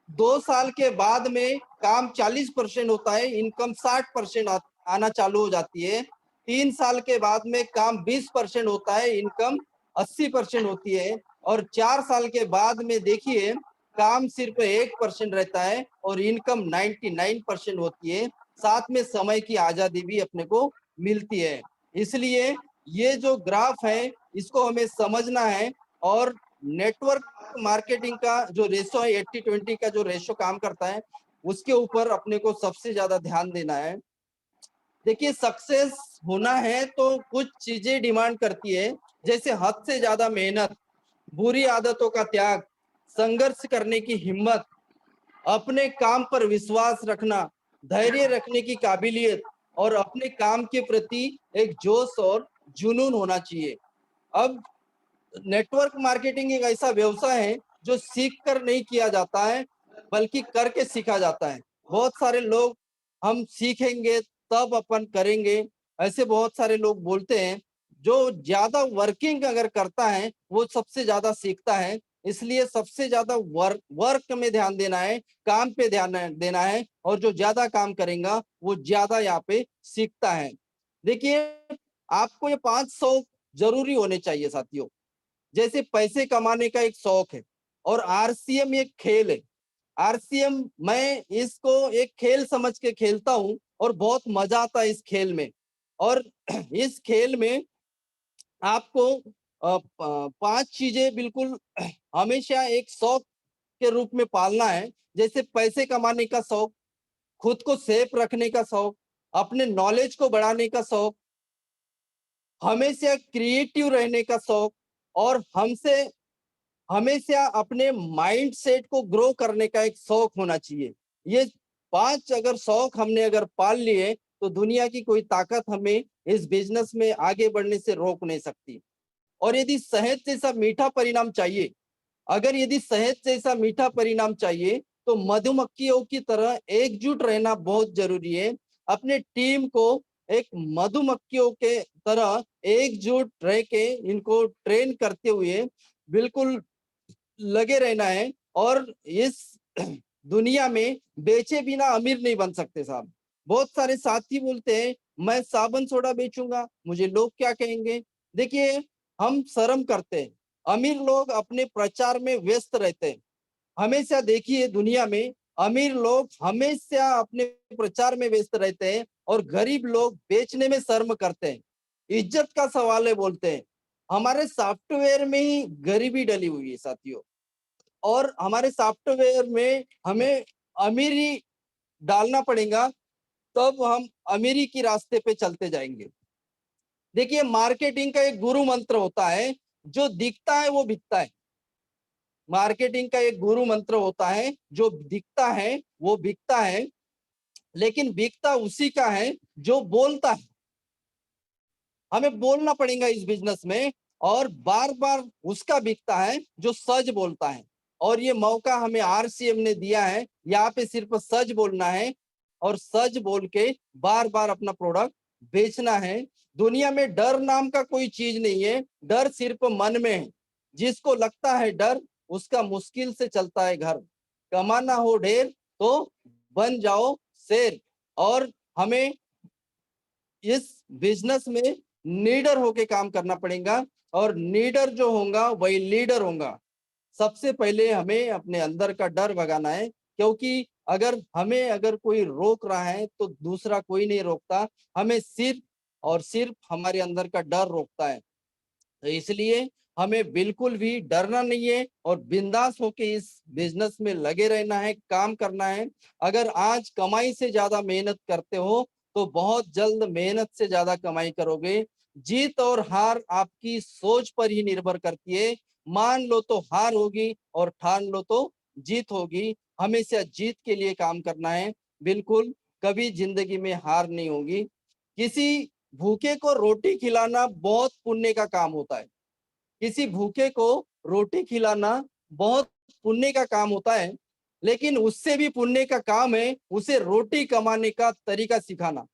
Speaker 2: 2 साल के बाद में काम 40% होता है, इनकम 60% आना चालू हो जाती है। 3 साल के बाद में काम 20% होता है, इनकम 80% होती है। और 4 साल के बाद में देखिए काम सिर्फ 1% रहता है और इनकम 99% होती है। साथ में समय की आजादी भी अपने को मिलती है। इसलिए ये जो ग्राफ है इसको हमें समझना है। और नेटवर्क मार्केटिंग का जो रेशो है, 80-20 का जो रेशो काम करता है, उसके ऊपर अपने को सबसे ज्यादा ध्यान देना है। देखिए सक्सेस होना है तो कुछ चीजें डिमांड करती है, जैसे हद से ज्यादा मेहनत, बुरी आदतों का त्याग, संघर्ष करने की हिम्मत, अपने काम पर विश्वास रखना, धैर्य रखने की काबिलियत और अपने काम के प्रति एक जोश और जुनून होना चाहिए। अब नेटवर्क मार्केटिंग एक ऐसा व्यवसाय है जो सीख कर नहीं किया जाता है, बल्कि करके सीखा जाता है। बहुत सारे लोग हम सीखेंगे तब अपन करेंगे, ऐसे बहुत सारे लोग बोलते हैं, जो ज्यादा वर्किंग अगर करता है वो सबसे ज्यादा सीखता है। इसलिए सबसे ज्यादा वर्क में ध्यान देना है, काम पे ध्यान देना है, और जो ज्यादा काम करेगा वो ज्यादा यहाँ पे सीखता है। देखिए, आपको ये 5 शौक जरूरी होने चाहिए साथियों। जैसे पैसे कमाने का एक शौक है, और आरसीएम एक खेल है। आरसीएम मैं इसको एक खेल समझ के खेलता हूँ, और बहुत मजा आता है इस खेल में। और इस खेल में आपको 5 चीजें बिल्कुल हमेशा एक शौक के रूप में पालना है। जैसे पैसे कमाने का शौक, खुद को सेफ रखने का शौक, अपने नॉलेज को बढ़ाने का शौक, हमेशा क्रिएटिव रहने का शौक, और हमसे हमेशा अपने माइंड सेट को ग्रो करने का एक शौक होना चाहिए। ये 5 अगर शौक हमने अगर पाल लिए, तो दुनिया की कोई ताकत हमें इस बिजनेस में आगे बढ़ने से रोक नहीं सकती। और यदि शहद जैसा मीठा परिणाम चाहिए, अगर यदि शहद जैसा मीठा परिणाम चाहिए, तो मधुमक्खियों की तरह एकजुट रहना बहुत जरूरी है। अपने टीम को एक मधुमक्खियों के तरह एकजुट रह के इनको ट्रेन करते हुए बिल्कुल लगे रहना है। और इस दुनिया में बेचे बिना अमीर नहीं बन सकते साहब। बहुत सारे साथी बोलते हैं मैं साबुन सोडा बेचूंगा, मुझे लोग क्या कहेंगे। देखिए, हम शर्म करते हैं। अमीर लोग अपने प्रचार में व्यस्त रहते हैं। हमेशा देखिए, दुनिया में अमीर लोग हमेशा अपने प्रचार में व्यस्त रहते हैं, और गरीब लोग बेचने में शर्म करते हैं। इज्जत का सवाल है बोलते हैं। हमारे सॉफ्टवेयर में ही गरीबी डली हुई है साथियों। और हमारे सॉफ्टवेयर में हमें अमीरी डालना पड़ेगा, तब हम अमीरी की रास्ते पे चलते जाएंगे। देखिए, मार्केटिंग का एक गुरु मंत्र होता है, जो दिखता है वो बिकता है। मार्केटिंग का एक गुरु मंत्र होता है, जो दिखता है वो बिकता है, लेकिन बिकता उसी का है जो बोलता है। हमें बोलना पड़ेगा इस बिजनेस में, और बार बार उसका बिकता है जो सच बोलता है। और ये मौका हमें आरसीएम ने दिया है। यहाँ पे सिर्फ सच बोलना है, और सच बोल के बार बार अपना प्रोडक्ट बेचना है। दुनिया में डर नाम का कोई चीज नहीं है, डर सिर्फ मन में है। जिसको लगता है डर, उसका मुश्किल से चलता है घर। कमाना हो ढेर तो बन जाओ शेर। और हमें इस बिजनेस में नीडर होके काम करना पड़ेगा, और नीडर जो होगा वही लीडर होगा। सबसे पहले हमें अपने अंदर का डर भगाना है, क्योंकि अगर कोई रोक रहा है तो दूसरा कोई नहीं रोकता। हमें सिर्फ और सिर्फ हमारे अंदर का डर रोकता है। तो इसलिए हमें बिल्कुल भी डरना नहीं है, और बिंदास होके इस बिजनेस में लगे रहना है, काम करना है। अगर आज कमाई से ज्यादा मेहनत करते हो, तो बहुत जल्द मेहनत से ज्यादा कमाई करोगे। जीत और हार आपकी सोच पर ही निर्भर करती है। मान लो तो हार होगी, और ठान लो तो जीत होगी। हमेशा जीत के लिए काम करना है। बिल्कुल कभी जिंदगी में हार नहीं होगी। किसी भूखे को रोटी खिलाना बहुत पुण्य का काम होता है। किसी भूखे को रोटी खिलाना बहुत पुण्य का काम होता है। लेकिन उससे भी पुण्य का काम है उसे रोटी कमाने का तरीका सिखाना।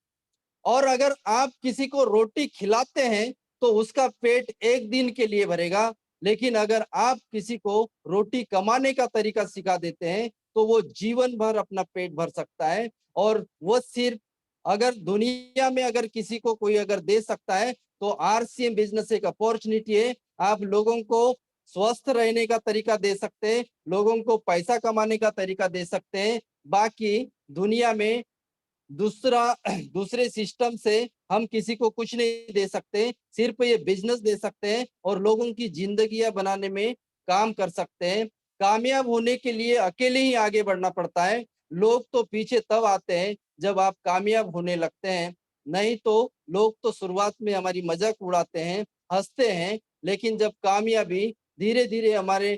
Speaker 2: और अगर आप किसी को रोटी खिलाते हैं, तो उसका पेट एक दिन के लिए भरेगा। लेकिन अगर आप किसी को रोटी कमाने का तरीका सिखा देते हैं, तो वो जीवन भर अपना पेट भर सकता है। और वो सिर्फ अगर दुनिया में अगर किसी को कोई अगर दे सकता है, तो आरसीएम बिजनेस एक अपॉर्चुनिटी है। आप लोगों को स्वस्थ रहने का तरीका दे सकते हैं, लोगों को पैसा कमाने का तरीका दे सकते हैं। बाकी दुनिया में दूसरा दूसरे सिस्टम से हम किसी को कुछ नहीं दे सकते, सिर्फ ये बिजनेस दे सकते हैं, और लोगों की जिंदगियां बनाने में काम कर सकते हैं। कामयाब होने के लिए अकेले ही आगे बढ़ना पड़ता है। लोग तो पीछे तब आते हैं जब आप कामयाब होने लगते हैं। नहीं तो लोग तो शुरुआत में हमारी मजाक उड़ाते हैं, हंसते हैं, लेकिन जब कामयाबी धीरे धीरे हमारे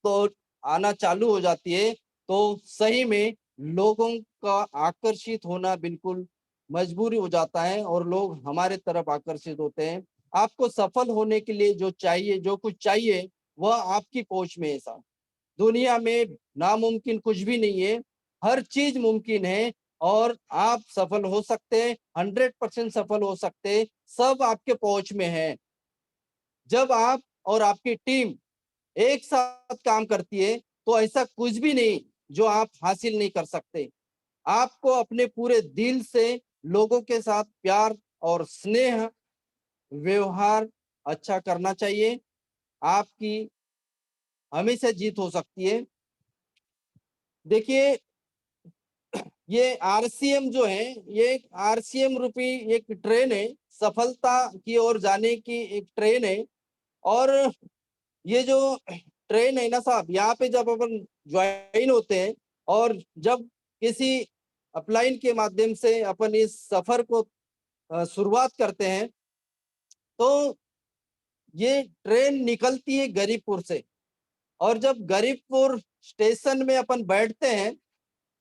Speaker 2: तो आना चालू हो जाती है, तो सही में लोगों का आकर्षित होना बिल्कुल मजबूरी हो जाता है, और लोग हमारे तरफ आकर्षित होते हैं। आपको सफल होने के लिए जो चाहिए, जो कुछ चाहिए, वह आपकी पहुंच में है साहब। दुनिया में नामुमकिन कुछ भी नहीं है, हर चीज मुमकिन है। और आप सफल हो सकते हैं, 100% सफल हो सकते हैं। सब आपके पहुंच में है। जब आप और आपकी टीम एक साथ काम करती है तो ऐसा कुछ भी नहीं जो आप हासिल नहीं कर सकते। आपको अपने पूरे दिल से लोगों के साथ प्यार और स्नेह व्यवहार अच्छा करना चाहिए। आपकी हमेशा जीत हो सकती है। देखिए, ये आरसीएम जो है, ये एक आरसीएम रूपी एक ट्रेन है, सफलता की ओर जाने की एक ट्रेन है। और ये जो ट्रेन है ना साहब, यहाँ पे जब अपन ज्वाइन होते हैं और जब किसी अपलाइन के माध्यम से अपन इस सफर को शुरुआत करते हैं, तो ये ट्रेन निकलती है गरीबपुर से। और जब गरीबपुर स्टेशन में अपन बैठते हैं,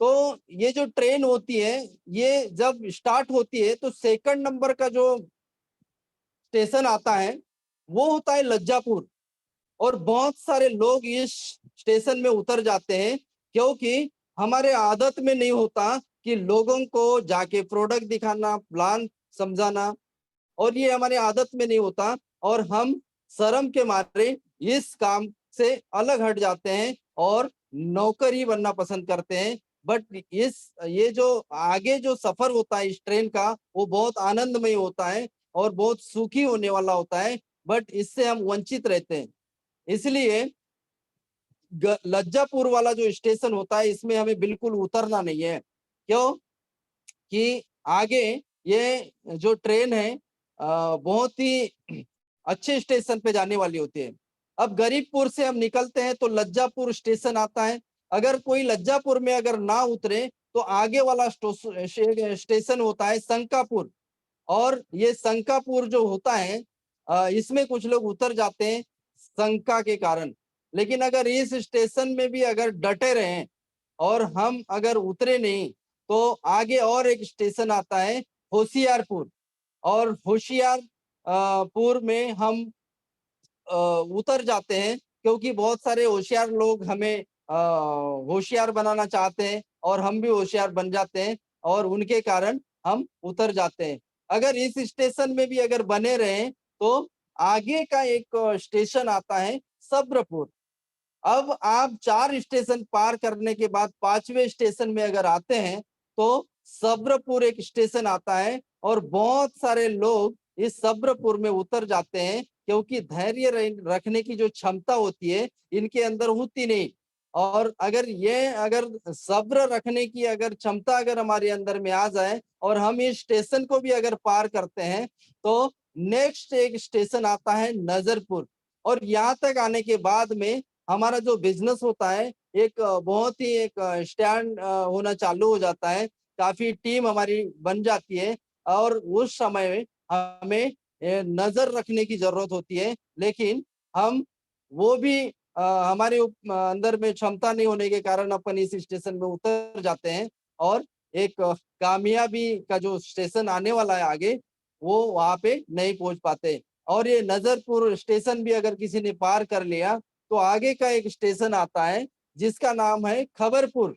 Speaker 2: तो ये जो ट्रेन होती है, ये जब स्टार्ट होती है तो सेकंड नंबर का जो स्टेशन आता है वो होता है लज्जापुर। और बहुत सारे लोग इस स्टेशन में उतर जाते हैं, क्योंकि हमारे आदत में नहीं होता कि लोगों को जाके प्रोडक्ट दिखाना, प्लान समझाना, और ये हमारे आदत में नहीं होता। और हम शर्म के मारे इस काम से अलग हट जाते हैं और नौकरी बनना पसंद करते हैं। बट ये जो आगे जो सफर होता है इस ट्रेन का, वो बहुत आनंदमय होता है और बहुत सुखी होने वाला होता है। बट इससे हम वंचित रहते हैं। इसलिए लज्जापुर वाला जो स्टेशन होता है, इसमें हमें बिल्कुल उतरना नहीं है। क्यों कि आगे ये जो ट्रेन है बहुत ही अच्छे स्टेशन पे जाने वाली होती है। अब गरीबपुर से हम निकलते हैं तो लज्जापुर स्टेशन आता है। अगर कोई लज्जापुर में अगर ना उतरे तो आगे वाला स्टेशन होता है संकापुर। और ये शंकापुर जो होता है, इसमें कुछ लोग उतर जाते हैं शंका के कारण। लेकिन अगर इस स्टेशन में भी अगर डटे रहे और हम अगर उतरे नहीं, तो आगे और एक स्टेशन आता है होशियारपुर। और होशियारपुर में हम उतर जाते हैं, क्योंकि बहुत सारे होशियार लोग हमें होशियार बनाना चाहते हैं और हम भी होशियार बन जाते हैं, और उनके कारण हम उतर जाते हैं। अगर इस स्टेशन में भी अगर बने रहें तो आगे का एक स्टेशन आता है सब्रपुर। अब आप 4 स्टेशन पार करने के बाद 5वें स्टेशन में अगर आते हैं तो सब्रपुर एक स्टेशन आता है। और बहुत सारे लोग इस सब्रपुर में उतर जाते हैं, क्योंकि धैर्य रखने की जो क्षमता होती है इनके अंदर होती नहीं। और अगर सब्र रखने की अगर क्षमता अगर हमारे अंदर में आ जाए और हम इस स्टेशन को भी अगर पार करते हैं, तो नेक्स्ट एक स्टेशन आता है नजरपुर। और यहाँ तक आने के बाद में हमारा जो बिजनेस होता है, एक बहुत ही एक स्टैंड होना चालू हो जाता है। काफी टीम हमारी बन जाती है और उस समय में हमें नजर रखने की जरूरत होती है। लेकिन हम वो भी हमारे अंदर में क्षमता नहीं होने के कारण अपन इस स्टेशन में उतर जाते हैं। और एक कामयाबी का जो स्टेशन आने वाला है आगे, वो वहां पे नहीं पहुंच पाते। और ये नजरपुर स्टेशन भी अगर किसी ने पार कर लिया तो आगे का एक स्टेशन आता है जिसका नाम है खबरपुर।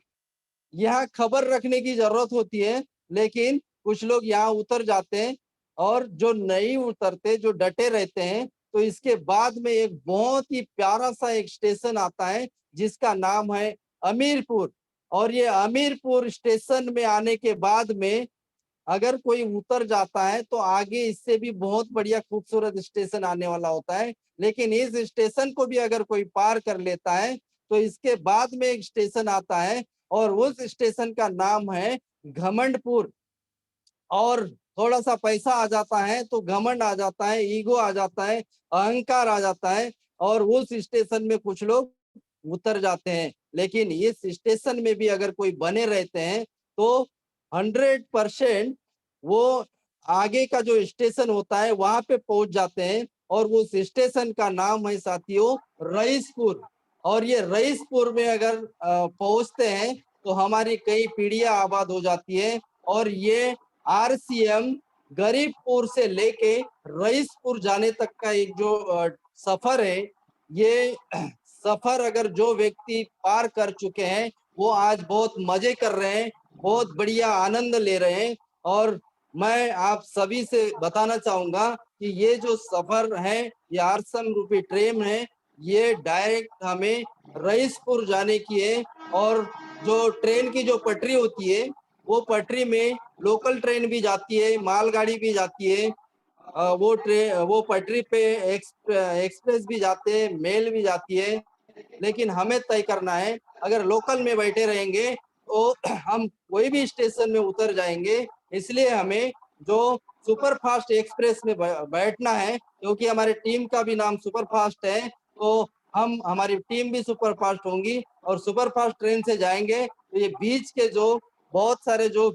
Speaker 2: यहाँ खबर रखने की जरूरत होती है, लेकिन कुछ लोग यहाँ उतर जाते हैं। और जो नहीं उतरते, जो डटे रहते हैं, तो इसके बाद में एक बहुत ही प्यारा सा एक स्टेशन आता है जिसका नाम है अमीरपुर। और ये अमीरपुर स्टेशन में आने के बाद में अगर कोई उतर जाता है तो आगे इससे भी बहुत बढ़िया खूबसूरत स्टेशन आने वाला होता है। लेकिन इस स्टेशन को भी अगर कोई पार कर लेता है तो इसके बाद में एक स्टेशन आता है, और उस स्टेशन का नाम है घमंडपुर। और थोड़ा सा पैसा आ जाता है तो घमंड आ जाता है, ईगो आ जाता है, अहंकार आ जाता है, और उस स्टेशन में कुछ लोग उतर जाते हैं। लेकिन इस स्टेशन में भी अगर कोई बने रहते हैं तो 100% वो आगे का जो स्टेशन होता है वहां पे पहुंच जाते हैं। और वो स्टेशन का नाम है साथियों रईसपुर। और ये रईसपुर में अगर पहुंचते हैं तो हमारी कई पीढ़ियां आबाद हो जाती है। और ये आरसीएम गरीबपुर से लेके रईसपुर जाने तक का एक जो सफर है, ये सफर अगर जो व्यक्ति पार कर चुके हैं वो आज बहुत मजे कर रहे हैं, बहुत बढ़िया आनंद ले रहे हैं। और मैं आप सभी से बताना चाहूंगा कि ये जो सफर है, ये आरसम रूपी ट्रेन है, ये डायरेक्ट हमें रईसपुर जाने की है। और जो ट्रेन की जो पटरी होती है, वो पटरी में लोकल ट्रेन भी जाती है, मालगाड़ी भी जाती है। वो पटरी पे एक्सप्रेस भी जाते हैं, मेल भी जाती है। लेकिन हमें तय करना है, अगर लोकल में बैठे रहेंगे तो हम कोई भी स्टेशन में उतर जाएंगे। इसलिए हमें जो सुपर फास्ट एक्सप्रेस में बैठना है, क्योंकि हमारे टीम का भी नाम सुपर फास्ट है, तो हम हमारी टीम भी सुपर फास्ट होंगी और सुपर फास्ट ट्रेन से जाएंगे। तो ये बीच के जो बहुत सारे जो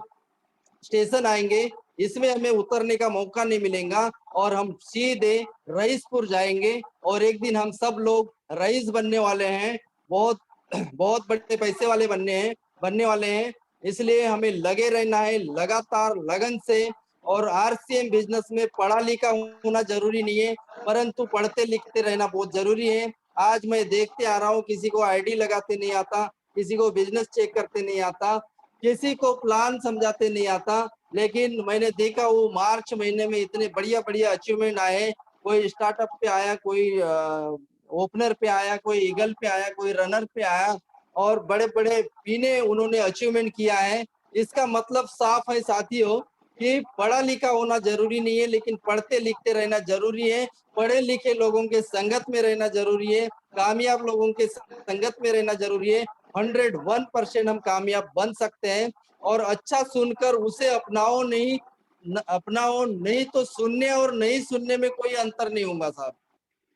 Speaker 2: स्टेशन आएंगे, इसमें हमें उतरने का मौका नहीं मिलेगा और हम सीधे रईसपुर जाएंगे। और एक दिन हम सब लोग रईस बनने वाले हैं, बहुत बहुत बड़े पैसे वाले बनने वाले हैं। इसलिए हमें लगे रहना है लगातार लगन से। और आरसीएम बिजनेस में पढ़ा लिखा होना जरूरी नहीं है, परंतु पढ़ते लिखते रहना बहुत जरूरी है। आज मैं देखते आ रहा हूँ, किसी को आईडी लगाते नहीं आता, किसी को बिजनेस चेक करते नहीं आता, किसी को प्लान समझाते नहीं आता। लेकिन मैंने देखा वो मार्च महीने में इतने बढ़िया बढ़िया अचीवमेंट आए। कोई स्टार्टअप पे आया, कोई ओपनर पे आया, कोई ईगल पे आया, कोई रनर पे आया, और बड़े बड़े पीने उन्होंने अचीवमेंट किया है। इसका मतलब साफ है साथियों कि पढ़ा लिखा होना जरूरी नहीं है, लेकिन पढ़ते लिखते रहना जरूरी है। पढ़े लिखे लोगों के संगत में रहना जरूरी है, कामयाब लोगों के संगत में रहना जरूरी है। 101% हम कामयाब बन सकते हैं। और अच्छा सुनकर उसे अपनाओ नहीं तो सुनने और नहीं सुनने में कोई अंतर नहीं होगा साहब।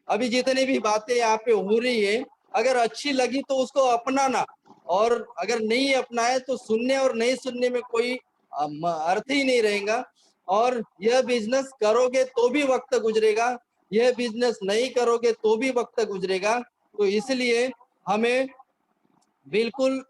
Speaker 2: अभी जितनी भी बातें यहाँ पे हो रही है, अगर अच्छी लगी तो उसको अपनाना, और अगर नहीं अपनाए तो सुनने और नहीं सुनने में कोई अर्थ ही नहीं रहेगा। और यह बिजनेस करोगे तो भी वक्त गुजरेगा, यह बिजनेस नहीं करोगे तो भी वक्त गुजरेगा। तो इसलिए हमें बिल्कुल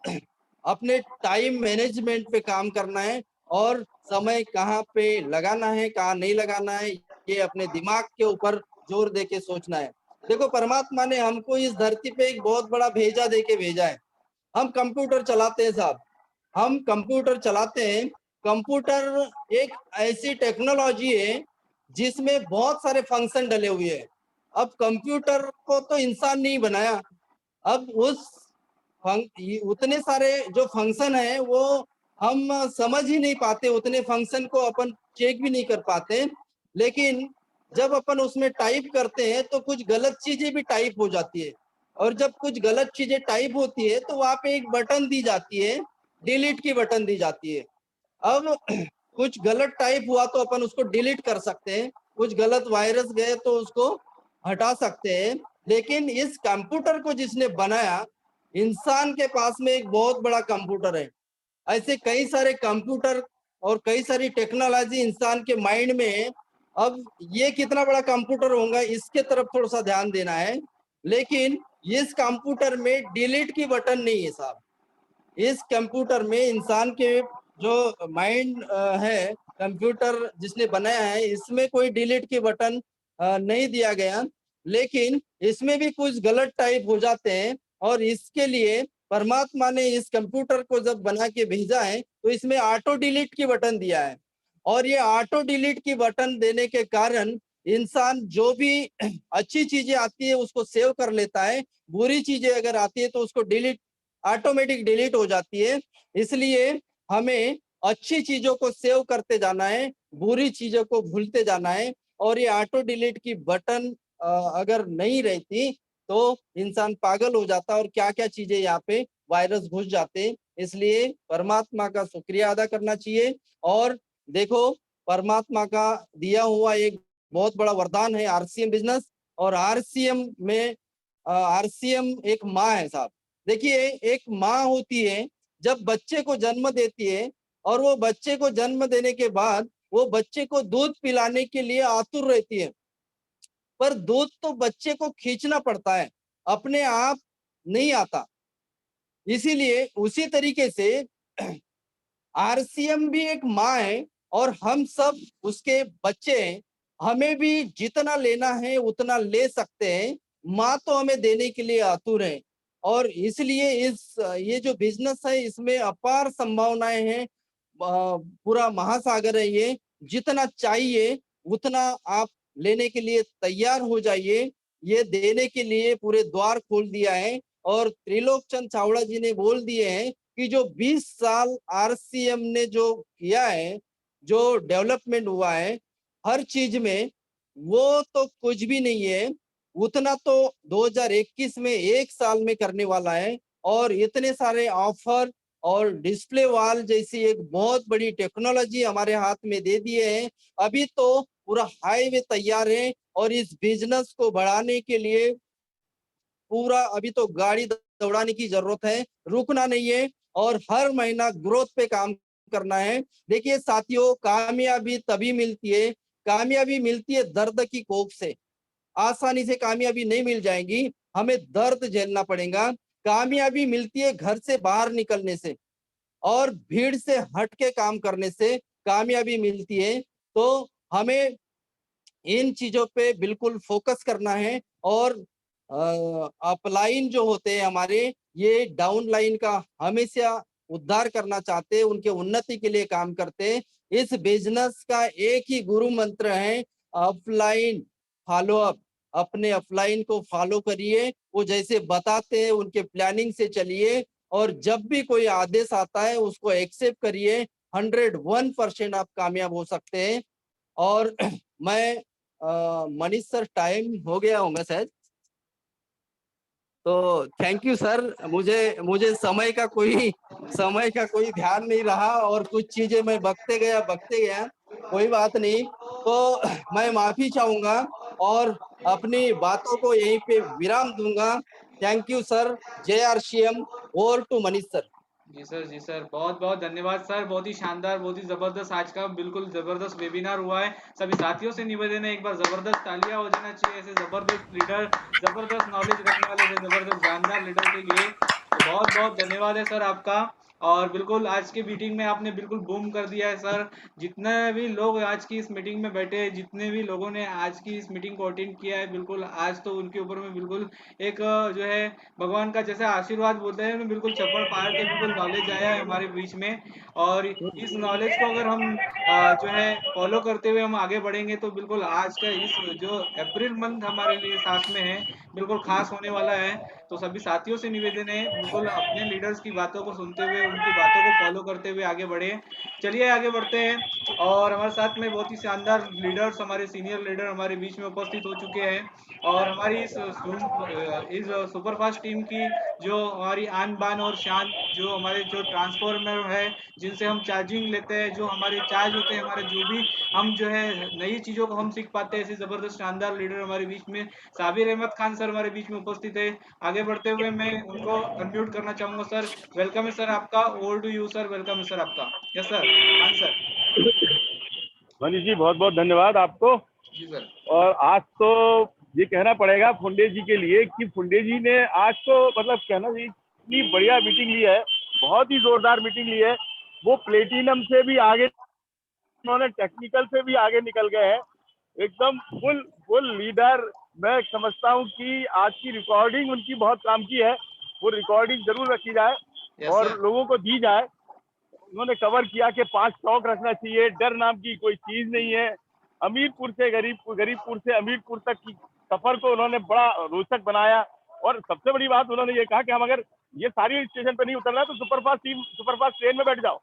Speaker 2: अपने टाइम मैनेजमेंट पे काम करना है, और समय कहाँ पे लगाना है कहाँ नहीं लगाना है, ये अपने दिमाग के ऊपर जोर दे के सोचना है। देखो, परमात्मा ने हमको इस धरती पे एक बहुत बड़ा भेजा दे के भेजा है। हम कंप्यूटर चलाते हैं साहब, हम कंप्यूटर चलाते हैं। कंप्यूटर एक ऐसी टेक्नोलॉजी है जिसमें बहुत सारे फंक्शन डले हुए हैं। अब कंप्यूटर को तो इंसान नहीं बनाया, अब उतने सारे जो फंक्शन है वो हम समझ ही नहीं पाते, उतने फंक्शन को अपन चेक भी नहीं कर पाते। लेकिन जब अपन उसमें टाइप करते हैं तो कुछ गलत चीजें भी टाइप हो जाती है, और जब कुछ गलत चीजें टाइप होती है तो वहां पे एक बटन दी जाती है, डिलीट की बटन दी जाती है। अब कुछ गलत टाइप हुआ तो अपन उसको डिलीट कर सकते हैं, कुछ गलत वायरस गए तो उसको हटा सकते हैं। लेकिन इस कंप्यूटर को जिसने बनाया, इंसान के पास में एक बहुत बड़ा कंप्यूटर है। ऐसे कई सारे कंप्यूटर और कई सारी टेक्नोलॉजी इंसान के माइंड में है। अब ये कितना बड़ा कंप्यूटर होगा, इसके तरफ थोड़ा सा ध्यान देना है। लेकिन इस कंप्यूटर में डिलीट की बटन नहीं है साहब। इस कंप्यूटर में इंसान के जो माइंड है, कंप्यूटर जिसने बनाया है, इसमें कोई डिलीट की बटन नहीं दिया गया। लेकिन इसमें भी कुछ गलत टाइप हो जाते हैं, और इसके लिए परमात्मा ने इस कंप्यूटर को जब बना के भेजा है तो इसमें ऑटो डिलीट की बटन दिया है। और ये ऑटो डिलीट की बटन देने के कारण इंसान जो भी अच्छी चीजें आती है उसको सेव कर लेता है, बुरी चीजें अगर आती है तो उसको डिलीट ऑटोमेटिक डिलीट हो जाती है। इसलिए हमें अच्छी चीजों को सेव करते जाना है, बुरी चीजों को भूलते जाना है। और ये ऑटो डिलीट की बटन अगर नहीं रहती तो इंसान पागल हो जाता, और क्या क्या चीजें यहाँ पे वायरस घुस जाते। इसलिए परमात्मा का शुक्रिया अदा करना चाहिए। और देखो, परमात्मा का दिया हुआ एक बहुत बड़ा वरदान है आरसीएम बिजनेस। और आरसीएम में आरसीएम एक माँ है साहब। देखिए, एक माँ होती है, जब बच्चे को जन्म देती है, और वो बच्चे को जन्म देने के बाद वो बच्चे को दूध पिलाने के लिए आतुर रहती है। पर दूध तो बच्चे को खींचना पड़ता है, अपने आप नहीं आता। इसीलिए उसी तरीके से आरसीएम भी एक माँ है, और हम सब उसके बच्चे हैं। हमें भी जितना लेना है उतना ले सकते हैं, माँ तो हमें देने के लिए आतुर है। और इसलिए ये जो बिजनेस है इसमें अपार संभावनाएं हैं। पूरा महासागर है ये, जितना चाहिए उतना आप लेने के लिए तैयार हो जाइए। ये देने के लिए पूरे द्वार खोल दिया है और त्रिलोक चंद चावड़ा जी ने बोल दिए हैं कि जो 20 साल आरसीएम ने जो किया है, जो डेवलपमेंट हुआ है हर चीज में, वो तो कुछ भी नहीं है। उतना तो 2021 में 1 साल में करने वाला है। और इतने सारे ऑफर और डिस्प्ले वॉल जैसी एक बहुत बड़ी टेक्नोलॉजी हमारे हाथ में दे दिए हैं। अभी तो पूरा हाईवे तैयार है और इस बिजनेस को बढ़ाने के लिए पूरा अभी तो गाड़ी दौड़ाने की जरूरत है, रुकना नहीं है और हर महीना ग्रोथ पे काम करना है। देखिए साथियों, कामयाबी तभी मिलती है, कामयाबी मिलती है दर्द की कोख से। आसानी से कामयाबी नहीं मिल जाएगी, हमें दर्द झेलना पड़ेगा। कामयाबी मिलती है घर से बाहर निकलने से और भीड़ से हट के काम करने से कामयाबी मिलती है। तो हमें इन चीजों पे बिल्कुल फोकस करना है और अपलाइन जो होते हैं हमारे, ये डाउन लाइन का हमेशा उद्धार करना चाहते हैं, उनके उन्नति के लिए काम करते हैं। इस बिजनेस का एक ही गुरु मंत्र है, अपलाइन फॉलो अप। अपने अपलाइन को फॉलो करिए, वो जैसे बताते हैं उनके प्लानिंग से चलिए और जब भी कोई आदेश आता है उसको एक्सेप्ट करिए। 101% आप कामयाब हो सकते हैं। और मैं मनीष सर, टाइम हो गया होगा शायद, तो थैंक यू सर। मुझे मुझे समय का कोई ध्यान नहीं रहा और कुछ चीजें मैं बकते गया, कोई बात नहीं। तो मैं माफी चाहूंगा और अपनी बातों को यहीं पे विराम दूंगा। Thank you sir. जय RCM. Over to Manish sir.
Speaker 1: जी सर, जी सर, बहुत बहुत धन्यवाद सर। बहुत ही शानदार, बहुत ही जबरदस्त आज का बिल्कुल जबरदस्त वेबिनार हुआ है। सभी साथियों से निवेदन है, एक बार जबरदस्त तालियां हो जाना चाहिए ऐसे जबरदस्त लीडर, जबरदस्त नॉलेज रखने वाले ऐसे जबरदस्त जानदार लीडर के लिए। तो बहुत बहुत धन्यवाद है सर आपका। और बिल्कुल आज की मीटिंग में आपने बिल्कुल बूम कर दिया है सर। जितने भी लोग आज की इस मीटिंग में बैठे हैं, जितने भी लोगों ने आज की इस मीटिंग को अटेंड किया है, बिल्कुल आज तो उनके ऊपर में बिल्कुल एक जो है भगवान का जैसे आशीर्वाद बोलते हैं, बिल्कुल चप्पड़ फाड़ के बिल्कुल नॉलेज आया है हमारे बीच में। और इस नॉलेज को अगर हम जो है फॉलो करते हुए हम आगे बढ़ेंगे तो बिल्कुल आज का इस जो अप्रैल मंथ हमारे लिए साथ में है, बिल्कुल खास होने वाला है। तो सभी साथियों से निवेदन है, बिल्कुल अपने लीडर्स की बातों को सुनते हुए उनकी बातों को फॉलो करते हुए आगे बढ़े। चलिए आगे बढ़ते हैं। और हमारे साथ में बहुत ही शानदार लीडर्स, हमारे सीनियर लीडर हमारे बीच में उपस्थित हो चुके हैं। और हमारी इस सुपरफास्ट टीम की जो हमारी आन बान और शान, जो हमारे जो ट्रांसफॉर्मर है जिनसे हम चार्जिंग लेते हैं, जो हमारे चार्ज होते हैं, हमारे जो भी हम जो है नई चीज़ों को हम सीख पाते हैं, ऐसे ज़बरदस्त शानदार लीडर हमारे बीच में साबिर अहमद खान सर हमारे बीच में उपस्थित है। आगे बढ़ते हुए मैं उनको अनम्यूट करना चाहूँगा सर। वेलकम है सर आपका, over to you sir, welcome है सर आपका। Yes sir, Khan sir.
Speaker 3: Manish ji, बहुत बहुत धन्यवाद आपको।
Speaker 1: जी सर।
Speaker 3: और आज तो ये कहना पड़ेगा फुंडे जी के लिए कि फुंडे जी ने आज तो मतलब कहना चाहिए इतनी बढ़िया मीटिंग ली है, बहुत ही जोरदार मीटिंग ली है। वो प्लेटिनम से भी आगे, उन्होंने टेक्निकल से भी आगे निकल गए हैं, एकदम फुल फुल लीडर। मैं समझता हूँ कि आज की रिकॉर्डिंग उनकी बहुत काम की है, वो रिकॉर्डिंग जरूर रखी जाए
Speaker 1: यस
Speaker 3: और
Speaker 1: सर।
Speaker 3: लोगों को दी जाए। उन्होंने कवर किया कि 5 स्टॉक रखना चाहिए, डर नाम की कोई चीज नहीं है। अमीरपुर से गरीबपुर से अमीरपुर तक की सफर को उन्होंने बड़ा रोचक बनाया। और सबसे बड़ी बात उन्होंने ये कहा कि हम अगर ये सारी स्टेशन पे नहीं उतरना है तो सुपरफास्ट ट्रेन में बैठ जाओ।